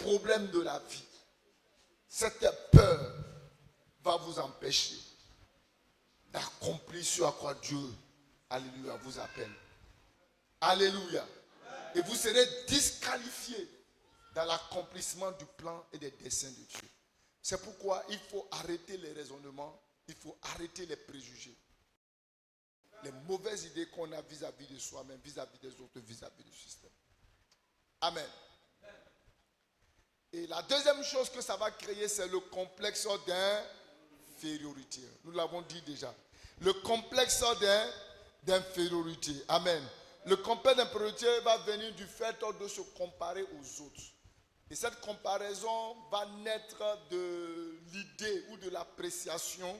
problèmes de la vie, cette peur va vous empêcher d'accomplir ce à quoi Dieu, alléluia, vous appelle. Alléluia. Et vous serez disqualifié dans l'accomplissement du plan et des desseins de Dieu. C'est pourquoi il faut arrêter les raisonnements, il faut arrêter les préjugés. Les mauvaises idées qu'on a vis-à-vis de soi-même, vis-à-vis des autres, vis-à-vis du système. Amen. Et la deuxième chose que ça va créer, c'est le complexe d'infériorité. Nous l'avons dit déjà. Le complexe d'infériorité. Amen. Le complexe d'infériorité va venir du fait de se comparer aux autres. Et cette comparaison va naître de l'idée ou de l'appréciation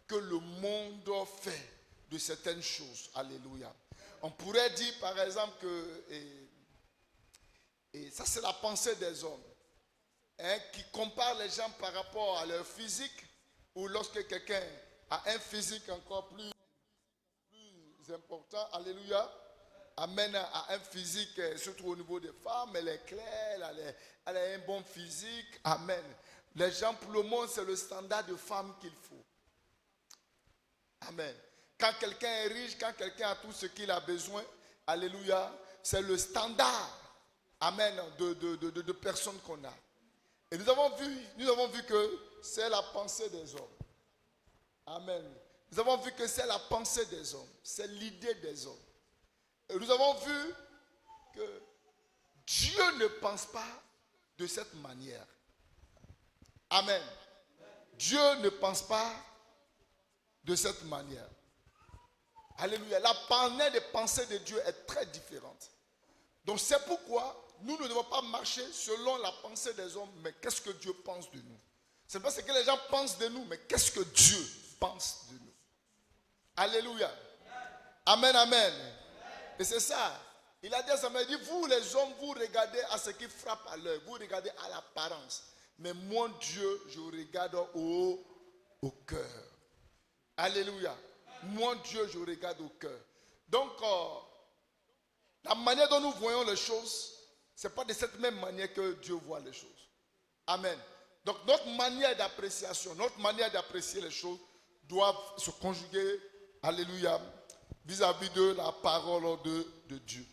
que le monde fait de certaines choses. Alléluia. On pourrait dire par exemple que, et ça c'est la pensée des hommes, qui comparent les gens par rapport à leur physique, ou lorsque quelqu'un a un physique encore plus important, alléluia, amène à un physique, surtout au niveau des femmes, elle est claire, elle a un bon physique, amen. Les gens pour le monde, c'est le standard de femme qu'il faut. Amen. Quand quelqu'un est riche, quand quelqu'un a tout ce qu'il a besoin, alléluia, c'est le standard, amen, de personnes qu'on a. Et nous avons vu que c'est la pensée des hommes. Amen. Nous avons vu que c'est la pensée des hommes, c'est l'idée des hommes. Et nous avons vu que Dieu ne pense pas de cette manière. Amen. Dieu ne pense pas de cette manière. Alléluia. La manière de penser de Dieu est très différente. Donc c'est pourquoi nous ne devons pas marcher selon la pensée des hommes, mais qu'est-ce que Dieu pense de nous. Ce n'est pas ce que les gens pensent de nous, mais qu'est-ce que Dieu pense de nous. Alléluia. Amen, amen. Et c'est ça. Il a dit à sa mère, il dit, vous les hommes, vous regardez à ce qui frappe à l'œil, vous regardez à l'apparence. Mais mon Dieu, je regarde au cœur. Alléluia. Mon Dieu, je regarde au cœur. Donc, la manière dont nous voyons les choses, ce n'est pas de cette même manière que Dieu voit les choses. Amen. Donc, notre manière d'appréciation, notre manière d'apprécier les choses doivent se conjuguer, alléluia, vis-à-vis de la parole de Dieu.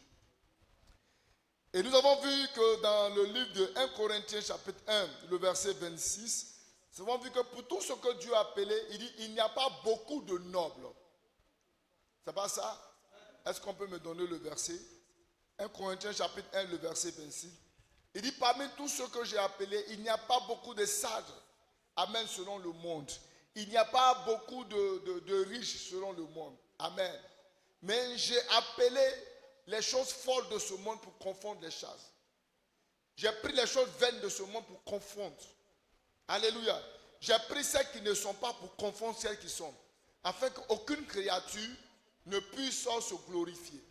Et nous avons vu que dans le livre de 1 Corinthiens chapitre 1, le verset 26, nous avons vu que pour tout ce que Dieu a appelé, il dit, il n'y a pas beaucoup de nobles. C'est pas ça? Est-ce qu'on peut me donner le verset? 1 Corinthiens chapitre 1, le verset 26. Il dit, parmi tous ceux que j'ai appelés, il n'y a pas beaucoup de sages. Amen, selon le monde. Il n'y a pas beaucoup de riches selon le monde. Amen. Mais j'ai appelé les choses folles de ce monde pour confondre les choses. J'ai pris les choses vaines de ce monde pour confondre. Alléluia. J'ai pris celles qui ne sont pas pour confondre celles qui sont. Afin qu'aucune créature ne puisse se glorifier.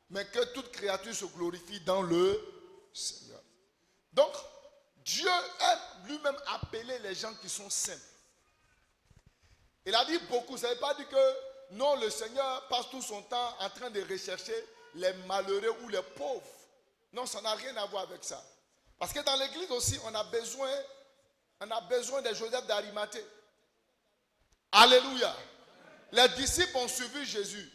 Mais que toute créature se glorifie dans le Seigneur. Donc, Dieu a lui-même appelé les gens qui sont simples. Il a dit beaucoup. Ça ne veut pas dire que non, le Seigneur passe tout son temps en train de rechercher les malheureux ou les pauvres. Non, ça n'a rien à voir avec ça. Parce que dans l'église aussi, on a besoin de Joseph d'Arimathée. Alléluia. Les disciples ont suivi Jésus.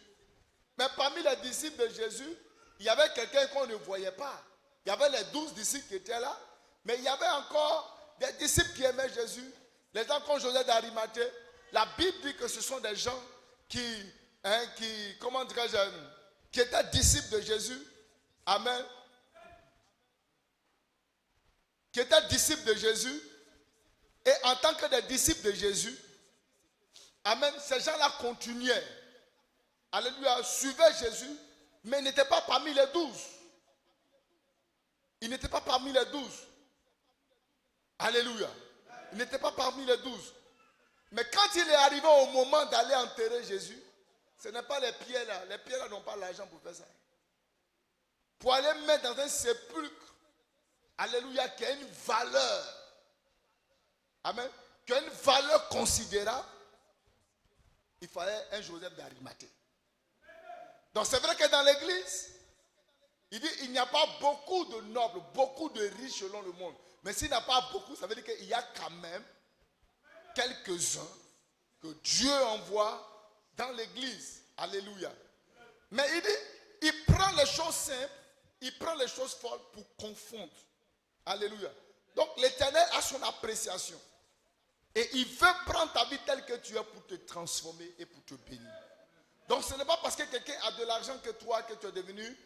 Mais parmi les disciples de Jésus, il y avait quelqu'un qu'on ne voyait pas. Il y avait les 12 disciples qui étaient là. Mais il y avait encore des disciples qui aimaient Jésus. Les gens comme Joseph d'Arimathée. La Bible dit que ce sont des gens qui étaient disciples de Jésus. Amen. Qui étaient disciples de Jésus. Et en tant que des disciples de Jésus, amen, ces gens-là continuaient. Alléluia, suivaient Jésus, mais ils n'étaient pas parmi les 12. Ils n'étaient pas parmi les 12. Alléluia. Ils n'étaient pas parmi les 12. Mais quand il est arrivé au moment d'aller enterrer Jésus, ce n'est pas les pierres là. Les pierres là n'ont pas l'argent pour faire ça. Pour aller mettre dans un sépulcre, alléluia, qui a une valeur. Amen. Qui a une valeur considérable. Il fallait un Joseph d'Arimathée. Donc c'est vrai que dans l'église, Il dit, il n'y a pas beaucoup de nobles, beaucoup de riches selon le monde. Mais s'il n'y a pas beaucoup, ça veut dire qu'il y a quand même quelques-uns que Dieu envoie dans l'église. Alléluia. Mais il dit, il prend les choses simples, il prend les choses folles pour confondre. Alléluia. Donc l'Éternel a son appréciation. Et il veut prendre ta vie telle que tu es pour te transformer et pour te bénir. Donc ce n'est pas parce que quelqu'un a de l'argent que toi, que tu es devenu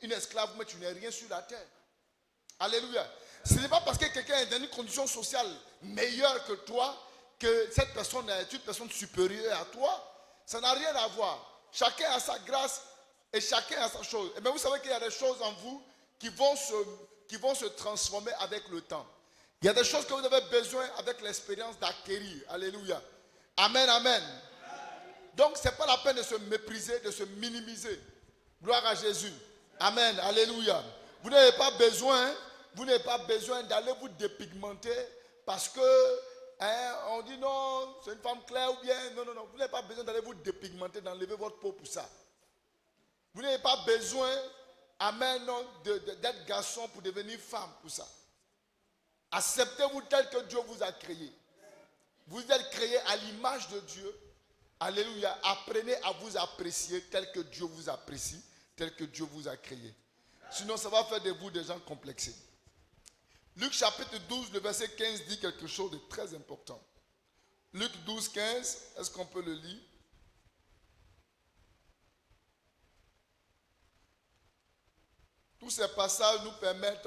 une esclave, mais tu n'es rien sur la terre. Alléluia. Ce n'est pas parce que quelqu'un est dans une condition sociale meilleure que toi, que cette personne est une personne supérieure à toi. Ça n'a rien à voir. Chacun a sa grâce et chacun a sa chose. Et bien vous savez qu'il y a des choses en vous qui vont se transformer avec le temps. Il y a des choses que vous avez besoin avec l'expérience d'acquérir. Alléluia. Amen, amen. Donc ce n'est pas la peine de se mépriser, de se minimiser. Gloire à Jésus. Amen, alléluia. Vous n'avez pas besoin d'aller vous dépigmenter parce que on dit non, c'est une femme claire ou bien. Non. Vous n'avez pas besoin d'aller vous dépigmenter, d'enlever votre peau pour ça. Vous n'avez pas besoin, amen, d'être garçon pour devenir femme pour ça. Acceptez-vous tel que Dieu vous a créé. Vous êtes créé à l'image de Dieu. Alléluia. Apprenez à vous apprécier tel que Dieu vous apprécie, tel que Dieu vous a créé. Sinon, ça va faire de vous des gens complexés. Luc chapitre 12, le verset 15 dit quelque chose de très important. Luc 12, 15, est-ce qu'on peut le lire? Tous ces passages nous permettent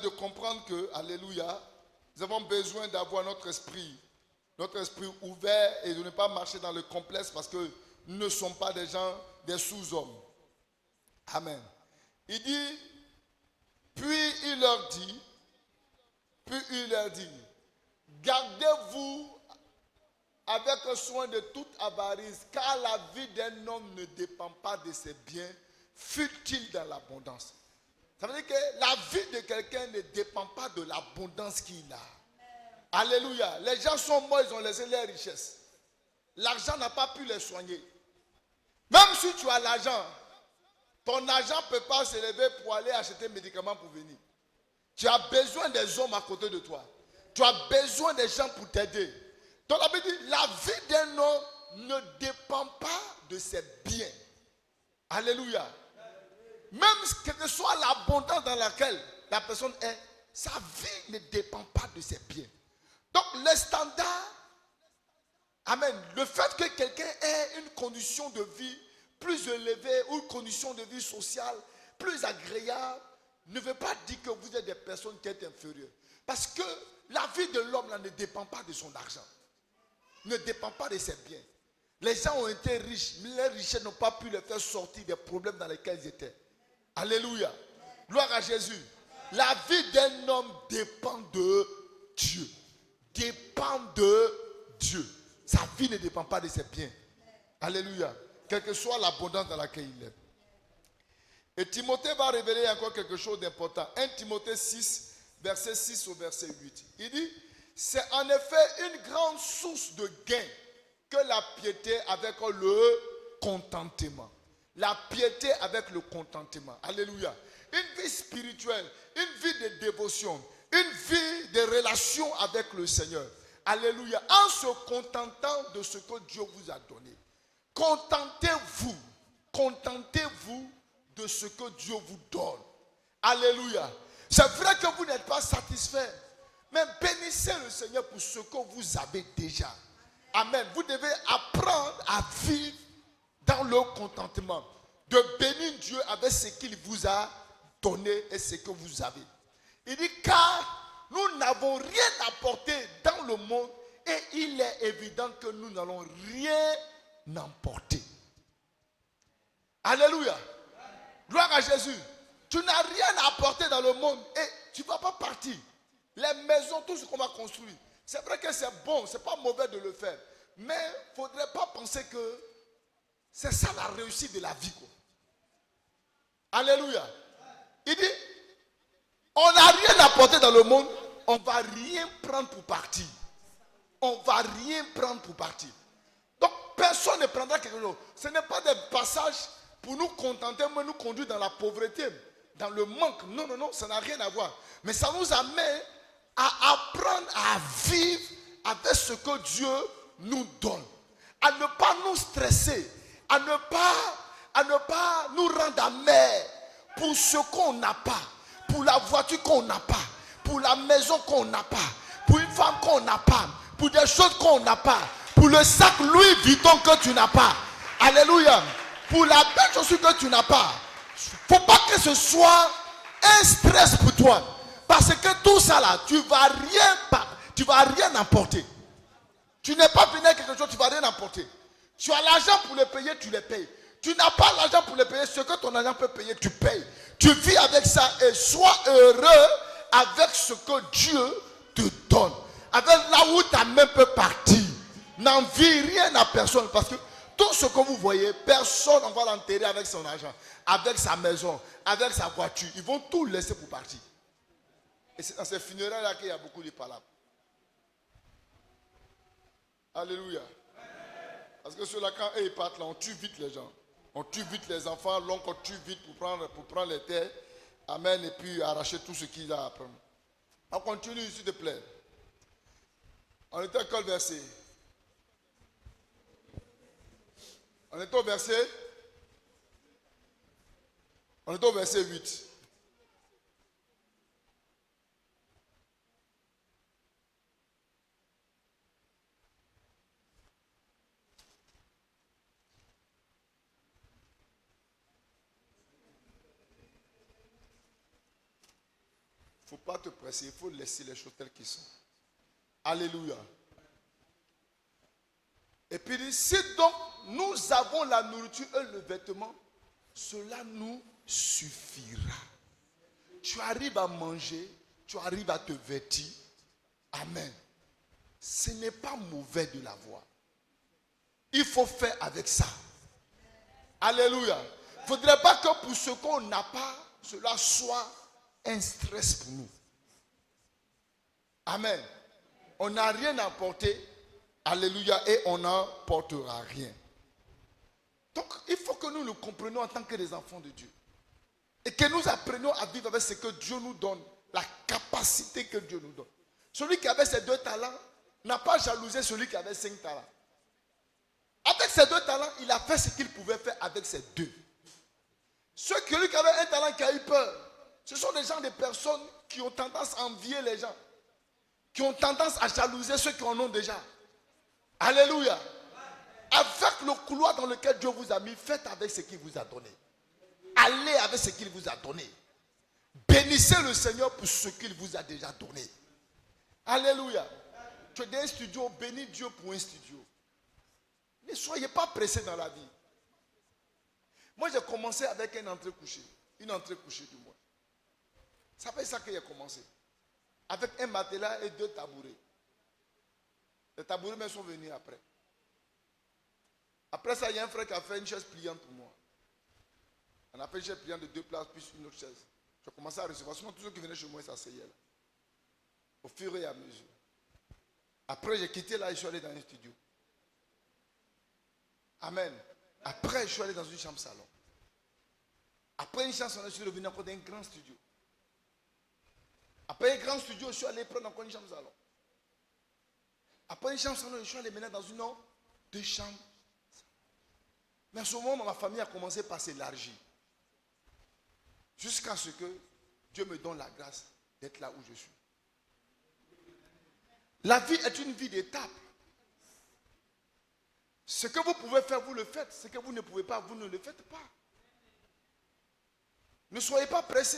de comprendre que, alléluia, nous avons besoin d'avoir notre esprit ouvert et de ne pas marcher dans le complexe parce que nous ne sommes pas des gens, des sous-hommes. Amen. Il dit, puis il leur dit, gardez-vous avec soin de toute avarice, car la vie d'un homme ne dépend pas de ses biens, fût-il dans l'abondance. Ça veut dire que la vie de quelqu'un ne dépend pas de l'abondance qu'il a. Alléluia. Les gens sont morts, ils ont laissé leurs richesses. L'argent n'a pas pu les soigner. Même si tu as l'argent, ton argent ne peut pas s'élever pour aller acheter un médicament pour venir. Tu as besoin des hommes à côté de toi. Tu as besoin des gens pour t'aider. Donc la Bible dit, la vie d'un homme ne dépend pas de ses biens. Alléluia. Même quelle que soit l'abondance dans laquelle la personne est, sa vie ne dépend pas de ses biens. Donc les standards, amen, le fait que quelqu'un ait une condition de vie plus élevée ou une condition de vie sociale plus agréable ne veut pas dire que vous êtes des personnes qui sont inférieures. Parce que la vie de l'homme là ne dépend pas de son argent, ne dépend pas de ses biens. Les gens ont été riches, mais les richesses n'ont pas pu les faire sortir des problèmes dans lesquels ils étaient. Alléluia. Gloire à Jésus. La vie d'un homme dépend de Dieu. Dépend de Dieu. Sa vie ne dépend pas de ses biens. Alléluia. Quelle que soit l'abondance dans laquelle il est. Et Timothée va révéler encore quelque chose d'important. 1 Timothée 6, verset 6 au verset 8. Il dit, c'est en effet une grande source de gain que la piété avec le contentement. La piété avec le contentement. Alléluia. Une vie spirituelle, une vie de dévotion, une vie de relation avec le Seigneur. Alléluia. En se contentant de ce que Dieu vous a donné. Contentez-vous. Contentez-vous de ce que Dieu vous donne. Alléluia. C'est vrai que vous n'êtes pas satisfait. Mais bénissez le Seigneur pour ce que vous avez déjà. Amen. Vous devez apprendre à vivre dans le contentement. De bénir Dieu avec ce qu'il vous a donné et ce que vous avez. Il dit, car nous n'avons rien apporté dans le monde et il est évident que nous n'allons rien emporter. Alléluia. Gloire à Jésus. Tu n'as rien à apporter dans le monde et tu ne vas pas partir. Les maisons, tout ce qu'on va construire, c'est vrai que c'est bon, c'est pas mauvais de le faire. Mais il ne faudrait pas penser que c'est ça la réussite de la vie, quoi. Alléluia. Il dit, on n'a rien apporté dans le monde, on ne va rien prendre pour partir. On ne va rien prendre pour partir. Donc personne ne prendra quelque chose. Ce n'est pas des passages pour nous contenter, mais nous conduire dans la pauvreté, dans le manque. Non, non, non, ça n'a rien à voir. Mais ça nous amène à apprendre à vivre avec ce que Dieu nous donne. À ne pas nous stresser, à ne pas nous rendre amers pour ce qu'on n'a pas, pour la voiture qu'on n'a pas, pour la maison qu'on n'a pas, pour une femme qu'on n'a pas, pour des choses qu'on n'a pas, pour le sac Louis Vuitton que tu n'as pas. Alléluia. Pour la belle chaussure que tu n'as pas. Il ne faut pas que ce soit un stress pour toi. Parce que tout ça là, tu ne vas rien apporter. Tu n'es pas venu à quelque chose, tu ne vas rien apporter. Tu as l'argent pour les payer, tu les payes. Tu n'as pas l'argent pour les payer, ce que ton argent peut payer, tu payes. Tu vis avec ça et sois heureux avec ce que Dieu te donne. Avec là où ta main peut partir. N'envie rien à personne parce que tout ce que vous voyez, personne ne va l'enterrer avec son argent, avec sa maison, avec sa voiture. Ils vont tout laisser pour partir. Et c'est dans ces funérailles-là qu'il y a beaucoup de palabres. Alléluia. Parce que ceux-là, quand ils partent là, on tue vite les gens. On tue vite les enfants, l'oncle on tue vite pour prendre les terres. Amen. Et puis arracher tout ce qu'il a à prendre. On continue, s'il te plaît. On était à quel verset? On est au verset 8. Il ne faut pas te presser, il faut laisser les choses telles qu'elles sont. Alléluia. Et puis il dit, si donc nous avons la nourriture et le vêtement, cela nous suffira. Tu arrives à manger, tu arrives à te vêtir. Amen. Ce n'est pas mauvais de l'avoir. Il faut faire avec ça. Alléluia. Il ne faudrait pas que pour ce qu'on n'a pas, cela soit un stress pour nous. Amen. On n'a rien à porter. Alléluia. Et on n'emportera rien. Donc, il faut que nous le comprenions en tant que des enfants de Dieu. Et que nous apprenions à vivre avec ce que Dieu nous donne. La capacité que Dieu nous donne. Celui qui avait ses 2 talents n'a pas jalousé celui qui avait 5 talents. Avec ses 2 talents, il a fait ce qu'il pouvait faire avec ses 2. Celui qui avait un talent qui a eu peur, ce sont des personnes qui ont tendance à envier les gens. Qui ont tendance à jalouser ceux qui en ont déjà. Alléluia. Avec le couloir dans lequel Dieu vous a mis, faites avec ce qu'il vous a donné. Allez avec ce qu'il vous a donné. Bénissez le Seigneur pour ce qu'il vous a déjà donné. Alléluia. Tu es dans un studio, bénis Dieu pour un studio. Ne soyez pas pressés dans la vie. Moi, j'ai commencé avec une entrée couchée du moins. Ça fait ça que j'ai commencé. Avec un matelas et 2 tabourets. Les tabourets me sont venus après. Après ça, il y a un frère qui a fait une chaise pliante pour moi. On a fait une chaise pliante de 2 places plus une autre chaise. J'ai commencé à recevoir. Sinon, tous ceux qui venaient chez moi, ils s'asseyaient là. Au fur et à mesure. Après, j'ai quitté là et je suis allé dans un studio. Amen. Après, je suis allé dans une chambre salon. Après une chambre salon, je suis revenu encore dans un grand studio. Après un grand studio, je suis allé prendre encore une chambre salon. Après une chambre salon, je suis allé maintenant dans une autre, 2 chambres. Mais à ce moment, ma famille a commencé par s'élargir. Jusqu'à ce que Dieu me donne la grâce d'être là où je suis. La vie est une vie d'étapes. Ce que vous pouvez faire, vous le faites. Ce que vous ne pouvez pas, vous ne le faites pas. Ne soyez pas pressés.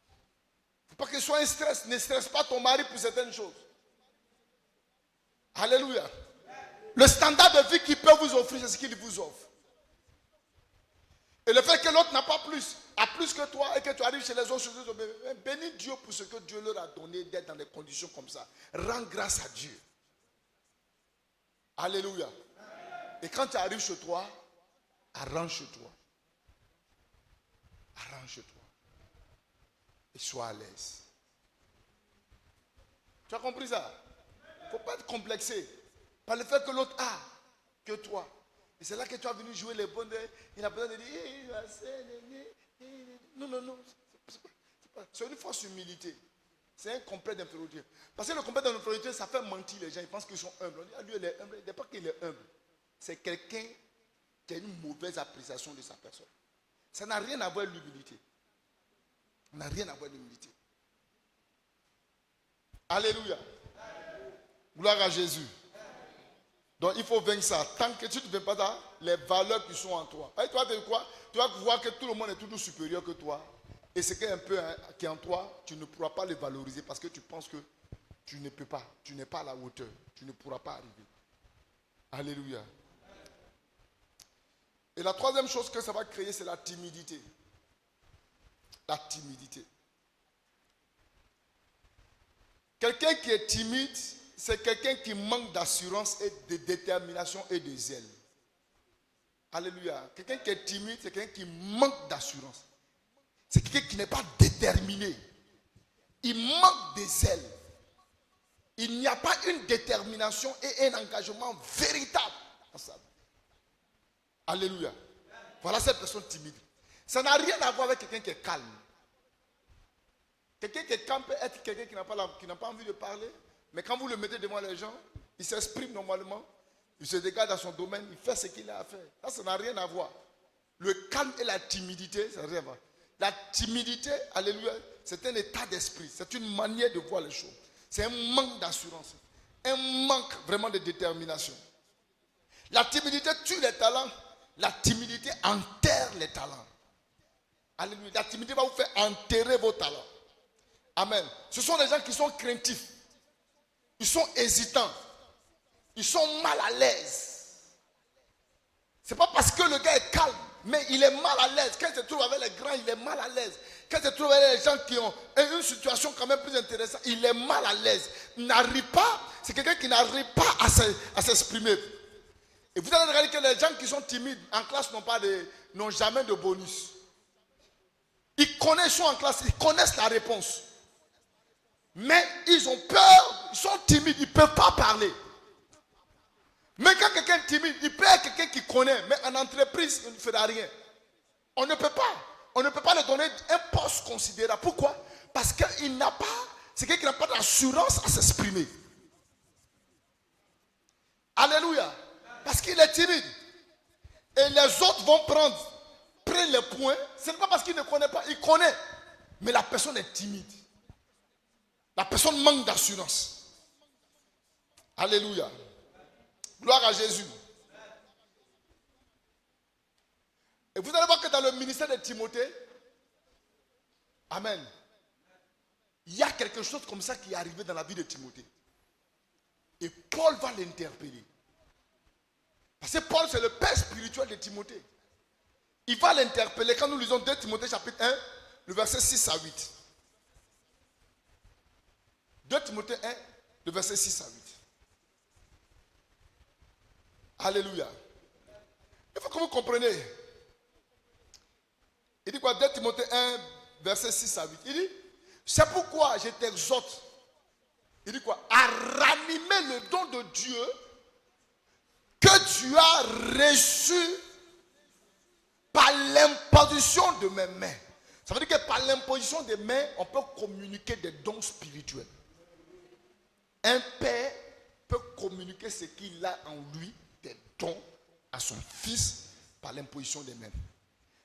Il ne faut pas que ce soit un stress. Ne stresse pas ton mari pour certaines choses. Alléluia. Le standard de vie qu'il peut vous offrir, c'est ce qu'il vous offre. Et le fait que l'autre n'a pas plus, a plus que toi et que tu arrives chez les autres, bénis Dieu pour ce que Dieu leur a donné d'être dans des conditions comme ça. Rends grâce à Dieu. Alléluia. Et quand tu arrives chez toi, arrange-toi. Arrange-toi. Et sois à l'aise. Tu as compris ça? Il ne faut pas être complexé par le fait que l'autre a que toi. Et c'est là que tu as venu jouer les bonnes. Il a besoin de dire, non. C'est une fausse humilité. C'est un complexe d'infériorité. Parce que le complexe d'infériorité, ça fait mentir les gens. Ils pensent qu'ils sont humbles. On dit, ah, lui, il est humble. Il n'est pas qu'il est humble. C'est quelqu'un qui a une mauvaise appréciation de sa personne. Ça n'a rien à voir avec l'humilité. Ça n'a rien à voir avec l'humilité. Alléluia. Gloire à Jésus. Donc il faut vaincre ça. Tant que tu ne fais pas ça, les valeurs qui sont en toi. Et toi, tu vas voir que tout le monde est toujours supérieur que toi. Et ce qui est un peu qui est en toi, tu ne pourras pas le valoriser parce que tu penses que tu ne peux pas. Tu n'es pas à la hauteur. Tu ne pourras pas arriver. Alléluia. Et la troisième chose que ça va créer, c'est la timidité. La timidité. Quelqu'un qui est timide, c'est quelqu'un qui manque d'assurance et de détermination et de zèle. Alléluia. Quelqu'un qui est timide, c'est quelqu'un qui manque d'assurance. C'est quelqu'un qui n'est pas déterminé. Il manque de zèle. Il n'y a pas une détermination et un engagement véritable dans sa vie. Alléluia. Voilà cette personne timide. Ça n'a rien à voir avec quelqu'un qui est calme. Quelqu'un qui est calme peut être quelqu'un qui n'a pas envie de parler. Mais quand vous le mettez devant les gens, il s'exprime normalement. Il se dégage dans son domaine. Il fait ce qu'il a à faire. Ça n'a rien à voir. Le calme et la timidité, ça n'a rien à voir. La timidité, alléluia, c'est un état d'esprit. C'est une manière de voir les choses. C'est un manque d'assurance. Un manque vraiment de détermination. La timidité tue les talents. La timidité enterre les talents. Alléluia. La timidité va vous faire enterrer vos talents. Amen. Ce sont des gens qui sont craintifs. Ils sont hésitants. Ils sont mal à l'aise. Ce n'est pas parce que le gars est calme, mais il est mal à l'aise. Quand il se trouve avec les grands, il est mal à l'aise. Quand il se trouve avec les gens qui ont une situation quand même plus intéressante, il est mal à l'aise. Il n'arrive pas, c'est quelqu'un qui n'arrive pas à s'exprimer. Et vous allez regarder que les gens qui sont timides en classe n'ont jamais de bonus. Ils sont en classe, ils connaissent la réponse. Mais ils ont peur, ils sont timides, ils ne peuvent pas parler. Mais quand quelqu'un est timide, il peut être quelqu'un qui connaît, mais en entreprise, il ne fera rien. On ne peut pas lui donner un poste considérable. Pourquoi? Parce qu'il n'a pas, c'est quelqu'un qui n'a pas d'assurance à s'exprimer. Alléluia. Parce qu'il est timide. Et les autres vont prendre les points. Ce n'est pas parce qu'il ne connaît pas, il connaît. Mais la personne est timide. La personne manque d'assurance. Alléluia. Gloire à Jésus. Et vous allez voir que dans le ministère de Timothée, amen, il y a quelque chose comme ça qui est arrivé dans la vie de Timothée. Et Paul va l'interpeller. Parce que Paul, c'est le père spirituel de Timothée. Il va l'interpeller quand nous lisons 2 Timothée chapitre 1, le verset 6 à 8. 2 Timothée 1, le verset 6 à 8. Alléluia. Il faut que vous compreniez. Il dit quoi? 2 Timothée 1, verset 6 à 8. Il dit, c'est pourquoi je t'exhorte. Il dit quoi? À ranimer le don de Dieu que tu as reçu par l'imposition de mes mains. Ça veut dire que par l'imposition des mains, on peut communiquer des dons spirituels. Un père peut communiquer ce qu'il a en lui, des dons, à son fils par l'imposition des mains.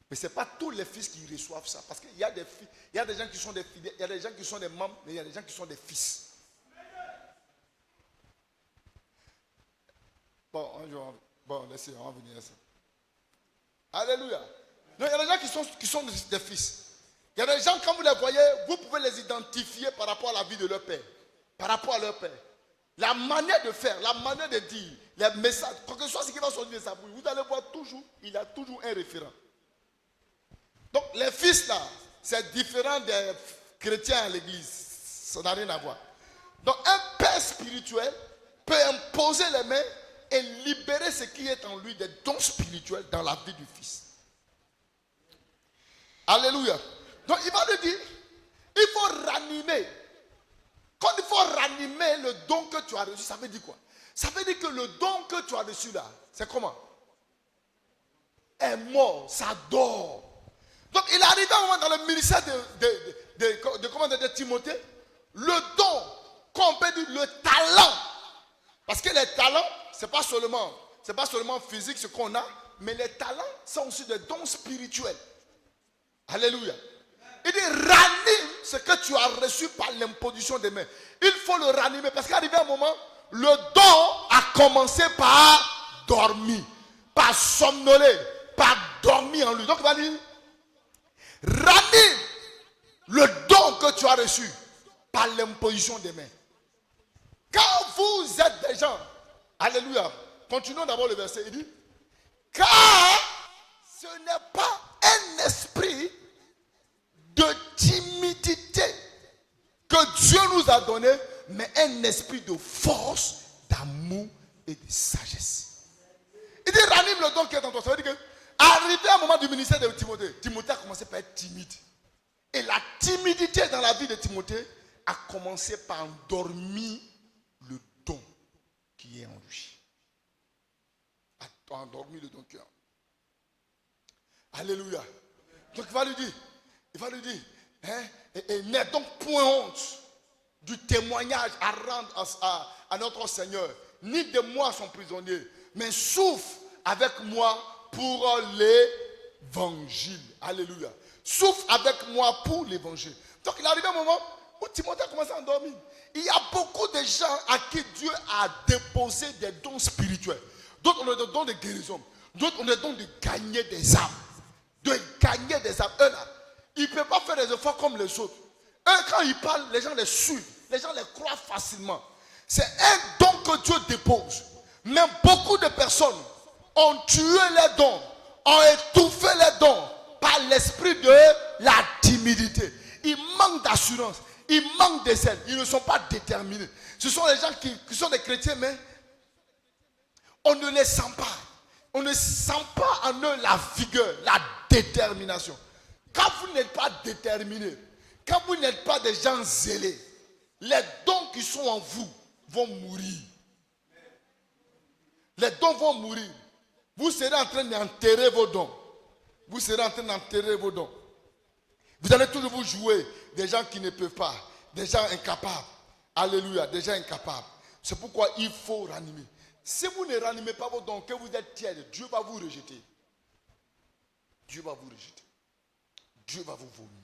Mais ce n'est pas tous les fils qui reçoivent ça. Parce qu'il y a des gens qui sont des fidèles, il y a des gens qui sont des membres, mais il y a des gens qui sont des fils. Bon, laissez, on va venir à ça. Alléluia. Donc, il y a des gens qui sont des fils. Il y a des gens, quand vous les voyez, vous pouvez les identifier par rapport à la vie de leur père. Par rapport à leur père. La manière de faire, la manière de dire, les messages, quoi que ce soit ce qui va sortir de sa bouche, vous allez voir toujours, il a toujours un référent. Donc, les fils là, c'est différent des chrétiens à l'église. Ça n'a rien à voir. Donc, un père spirituel peut imposer les mains et libérer ce qui est en lui, des dons spirituels dans la vie du fils. Alléluia. Donc, il va lui dire, il faut ranimer. Quand il faut ranimer le don que tu as reçu, ça veut dire quoi? Ça veut dire que le don que tu as reçu là, c'est comment? est mort, ça dort. Donc il est arrivé un moment dans le ministère de Timothée, le don, qu'on peut dire le talent. Parce que les talents, c'est pas seulement physique ce qu'on a, mais les talents sont aussi des dons spirituels. Alléluia. Il dit ranime ce que tu as reçu par l'imposition des mains. Il faut le ranimer parce qu'arrivé un moment, le don a commencé par dormir, par somnoler, par dormir en lui. Donc il va dire ranime le don que tu as reçu par l'imposition des mains. Quand vous êtes des gens, alléluia, continuons d'abord le verset, il dit, car ce n'est pas un esprit de timidité que Dieu nous a donné, mais un esprit de force, d'amour et de sagesse. Il dit, ranime le don qui est en toi. Ça veut dire que, arrivé à un moment du ministère de Timothée, Timothée a commencé par être timide. Et la timidité dans la vie de Timothée a commencé par endormir le don qui est en lui. A endormi le don qui est en lui. Alléluia. Donc il va lui dire, hein, et n'aie donc point honte du témoignage à rendre à notre Seigneur, ni de moi son prisonnier, mais souffre avec moi pour l'évangile. Alléluia. Souffre avec moi pour l'évangile. Donc il arrive un moment où Timothée a commencé à endormir. Il y a beaucoup de gens à qui Dieu a déposé des dons spirituels. D'autres ont des dons de guérison. D'autres ont des dons de gagner des âmes. De gagner des âmes. Eux là, ils ne peuvent pas faire des efforts comme les autres. Eux, quand ils parlent, les gens les suivent. Les gens les croient facilement. C'est un don que Dieu dépose. Mais beaucoup de personnes ont tué les dons, ont étouffé les dons par l'esprit de la timidité. Ils manquent d'assurance, ils manquent de zèle, ils ne sont pas déterminés. Ce sont les gens qui sont des chrétiens, mais on ne les sent pas. On ne sent pas en eux la vigueur, la détermination. Quand vous n'êtes pas déterminé, quand vous n'êtes pas des gens zélés, les dons qui sont en vous vont mourir. Les dons vont mourir. Vous serez en train d'enterrer vos dons. Vous serez en train d'enterrer vos dons. Vous allez toujours vous jouer des gens qui ne peuvent pas, des gens incapables. Alléluia, des gens incapables. C'est pourquoi il faut ranimer. Si vous ne ranimez pas vos dons, que vous êtes tiède, Dieu va vous rejeter. Dieu va vous rejeter. Dieu va vous vomir.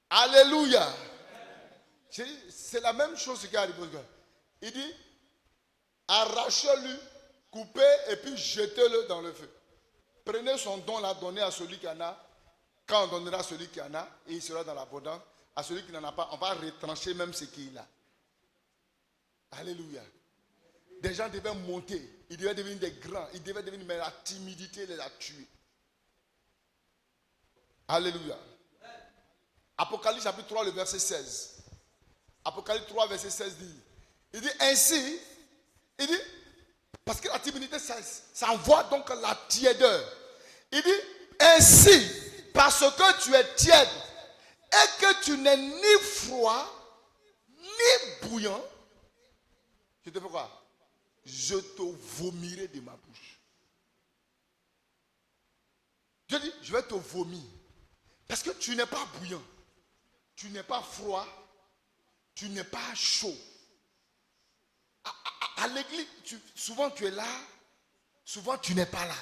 Alléluia. C'est la même chose qui arrive. Il dit, arrachez-le, coupez et puis jetez-le dans le feu. Prenez son don là, donnez à celui qui en a. Quand on donnera à celui qui en a, et il sera dans l'abondance. À celui qui n'en a pas, on va retrancher même ce qu'il a. Alléluia. Des gens devaient monter. Ils devaient devenir des grands. Ils devaient devenir, mais la timidité les a tués. Alléluia. Apocalypse chapitre 3, le verset 16. Apocalypse 3, verset 16 dit. Il dit ainsi. Il dit, parce que la timidité, ça envoie donc la tiédeur. Il dit, ainsi, parce que tu es tiède et que tu n'es ni froid, ni bouillant, je te fais quoi? Je te vomirai de ma bouche. Dieu dit, je vais te vomir. Parce que tu n'es pas bouillant, tu n'es pas froid, tu n'es pas chaud. À l'église, souvent tu es là, souvent tu n'es pas là.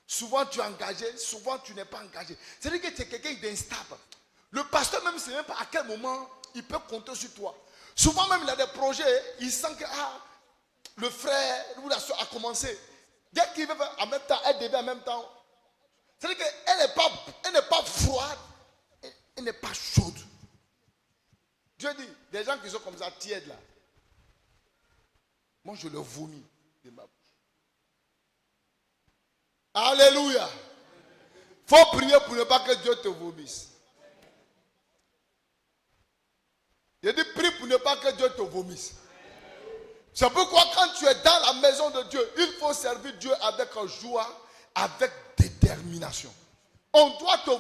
Souvent tu es engagé, souvent tu n'es pas engagé. C'est-à-dire que tu es quelqu'un d'instable. Le pasteur même ne sait même pas à quel moment il peut compter sur toi. Souvent même il a des projets, il sent que le frère ou la soeur a commencé. Dès qu'il veut en même temps, elle devait en même temps. C'est-à-dire qu'elle n'est pas froide, elle n'est pas chaude. Dieu dit, des gens qui sont comme ça, tièdes là. Moi, je le vomis de ma bouche. Alléluia. Il faut prier pour ne pas que Dieu te vomisse. Je dis, prie pour ne pas que Dieu te vomisse. C'est pourquoi quand tu es dans la maison de Dieu, il faut servir Dieu avec joie, avec détermination. On doit te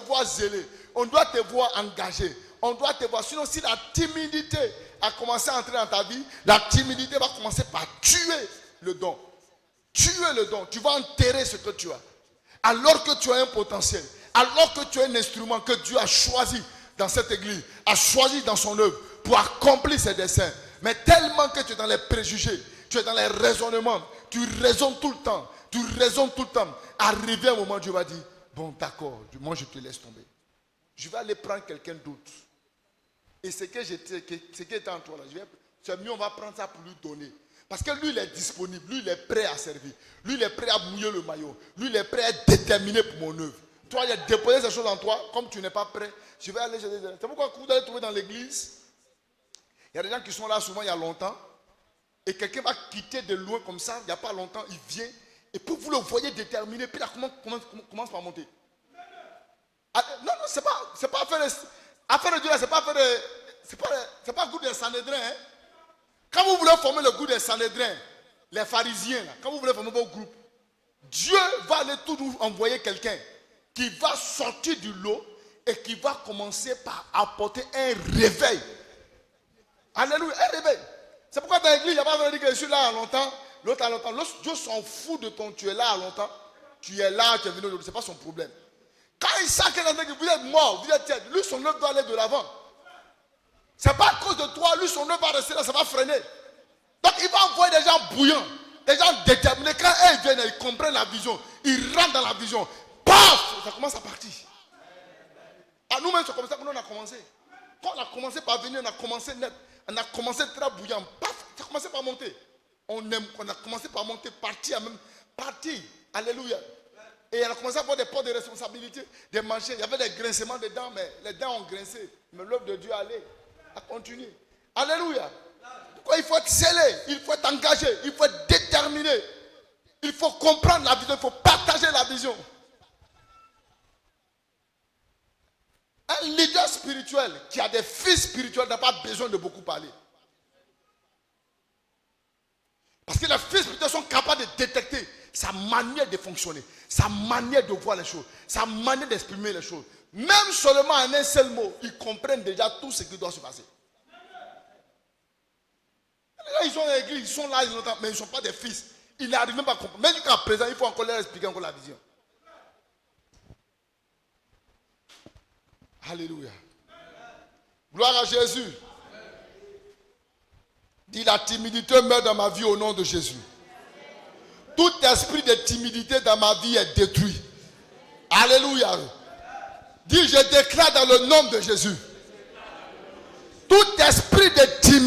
voir zélé, on doit te voir engagé, on doit te voir. Sinon, si la timidité a commencé à entrer dans ta vie, la timidité va commencer par tuer le don. tuer le don. Tu vas enterrer ce que tu as. Alors que tu as un potentiel, alors que tu as un instrument que Dieu a choisi dans cette église, a choisi dans son œuvre pour accomplir ses desseins. Mais tellement que tu es dans les préjugés, tu es dans les raisonnements, tu raisonnes tout le temps, Arrivé un moment, Dieu va dire, bon d'accord, moi je te laisse tomber. Je vais aller prendre quelqu'un d'autre. Et ce qui était en toi là, c'est mieux, on va prendre ça pour lui donner. Parce que lui, il est disponible, lui, il est prêt à servir. Lui, il est prêt à mouiller le maillot. Lui, il est prêt à être déterminé pour mon œuvre. Toi, il a déposé ces choses en toi, comme tu n'es pas prêt, je vais aller. C'est pourquoi vous allez trouver dans l'église, il y a des gens qui sont là souvent il y a longtemps, et quelqu'un va quitter de loin comme ça, il n'y a pas longtemps, il vient, et puis vous le voyez déterminé, puis là, commence par monter. Ah, non, c'est pas affaire de Dieu, c'est pas le goût des Sanhédrins. Hein. Quand vous voulez former le goût des Sanhédrins, les pharisiens, là, quand vous voulez former votre groupe, Dieu va aller toujours envoyer quelqu'un qui va sortir du lot et qui va commencer par apporter un réveil. Alléluia, un réveil. C'est pourquoi dans l'église, il n'y a pas besoin de dire que je suis là à longtemps, l'autre à longtemps. Dieu s'en fout de ton, tu es là à longtemps, tu es là, tu es venu, ce n'est pas son problème. Quand il sent que vous êtes mort, vous êtes tiède, lui son œuvre doit aller de l'avant. Ce n'est pas à cause de toi, lui son œuvre va rester là, ça va freiner. Donc il va envoyer des gens bouillants, des gens déterminés. Quand ils viennent, ils comprennent la vision, ils rentrent dans la vision. Paf, ça commence à partir. À nous-mêmes, c'est comme ça que nous on a commencé. Quand on a commencé par venir, on a commencé net. On a commencé très bouillant. Paf, ça a commencé par monter. On a commencé par monter, partir même. Partir. Alléluia. Et on a commencé à avoir des portes de responsabilité, des manchettes. Il y avait des grincements dedans, mais les dents ont grincé. Mais l'œuvre de Dieu allait. A continué. Alléluia. Pourquoi il faut être scellé, il faut être engagé, il faut être déterminé. Il faut comprendre la vision, il faut partager la vision. Un leader spirituel qui a des fils spirituels n'a pas besoin de beaucoup parler. Parce que les fils spirituels sont capables de détecter sa manière de fonctionner, sa manière de voir les choses, sa manière d'exprimer les choses. Même seulement en un seul mot, ils comprennent déjà tout ce qui doit se passer. Là, ils sont dans l'église, ils sont là, mais ils ne sont pas des fils. Ils n'arrivent même pas à comprendre. Même jusqu'à présent, il faut encore leur expliquer encore la vision. Alléluia. Gloire à Jésus. Dis, la timidité meurt dans ma vie au nom de Jésus. Tout esprit de timidité dans ma vie est détruit. Alléluia. Dis, je déclare dans le nom de Jésus. Tout esprit de timidité